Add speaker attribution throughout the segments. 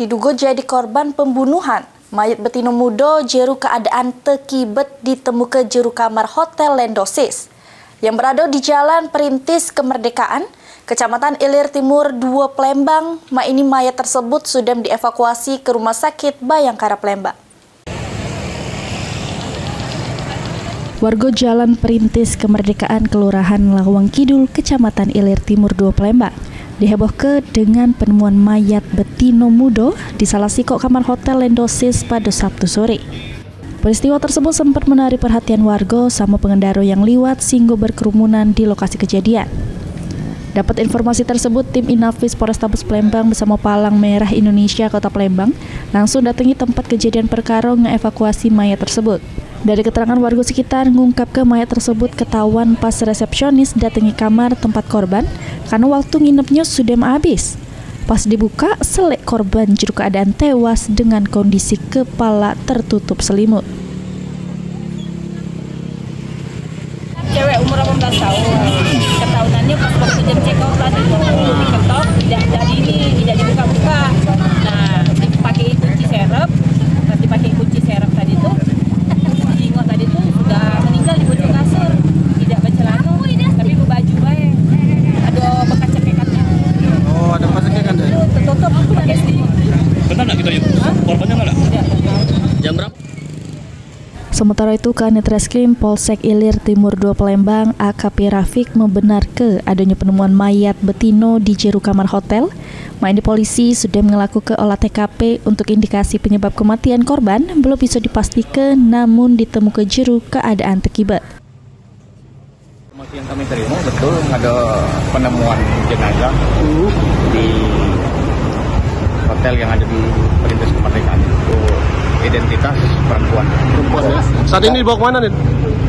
Speaker 1: diduga jadi korban pembunuhan. Mayat betina muda jeru keadaan tekibet ditemukan jeru kamar Hotel Lendosis yang berada di Jalan Perintis Kemerdekaan, Kecamatan Ilir Timur 2 Palembang. Ini mayat tersebut sudah dievakuasi ke Rumah Sakit Bayangkara Palembang. Warga Jalan Perintis Kemerdekaan Kelurahan Lawang Kidul, Kecamatan Ilir Timur 2 Palembang dihebohkan dengan penemuan mayat betina muda di salah sikok kamar Hotel Lendosis pada Sabtu sore. Peristiwa tersebut sempat menarik perhatian warga sama pengendara yang liwat sehingga berkerumunan di lokasi kejadian. Dapat informasi tersebut, tim Inafis Polrestabes Palembang bersama Palang Merah Indonesia Kota Palembang langsung datangi tempat kejadian perkara mengevakuasi mayat tersebut. Dari keterangan warga sekitar, ngungkap ke mayat tersebut ketahuan pas resepsionis datangi kamar tempat korban karena waktu nginepnya sudah habis. Pas dibuka, selek korban jeru keadaan tewas dengan kondisi kepala tertutup selimut.
Speaker 2: Cewek umur 18 tahun, ketahunannya pas waktu jam check out tadi tuh diketok, tidak dibuka-buka. Nah, dipakai kunci serep, pas dipakai kunci serep tadi tuh, jingok tadi tuh sudah meninggal di pojok kasur, tidak bercelana, tapi berbaju baik. Ada bekas cekekatnya.
Speaker 3: Oh, ada bekas cekekan deh?
Speaker 2: Tertutup pakai sendiri.
Speaker 3: Benar nggak kita korbannya nggak? Jam berapa?
Speaker 1: Sementara itu, Kanit Reskrim Polsek Ilir Timur 2 Palembang AKP Rafiq membenarkan adanya penemuan mayat betina di jeru kamar hotel. Ini polisi sudah melakukan olah TKP untuk indikasi penyebab kematian korban belum bisa dipastikan, namun ditemukan jeru keadaan terkibat.
Speaker 4: Informasi yang kami terima betul ada penemuan jenazah di hotel yang ada di Perintis Kemerdekaan. Identitas perempuan.
Speaker 3: Ya. Saat ini dibawa kemana nih?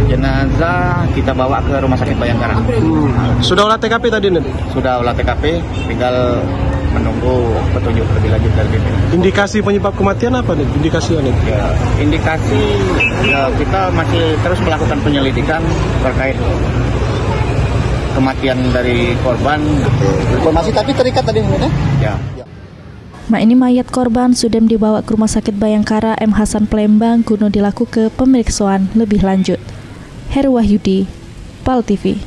Speaker 4: Jenazah kita bawa ke Rumah Sakit Bayangkara.
Speaker 3: Sudah olah TKP tadi nih?
Speaker 4: Sudah olah TKP, tinggal menunggu petunjuk lebih lanjut dari pimpinan.
Speaker 3: Indikasi penyebab kematian apa nih? Indikasinya nih?
Speaker 4: Ya, indikasi ya, kita masih terus melakukan penyelidikan terkait kematian dari korban.
Speaker 5: Informasi tadi terikat tadi ya?
Speaker 4: Ya.
Speaker 1: Ini mayat korban sudah dibawa ke Rumah Sakit Bayangkara M. Hasan Palembang guna dilakukan pemeriksaan lebih lanjut. Heru Wahyudi, PAL TV.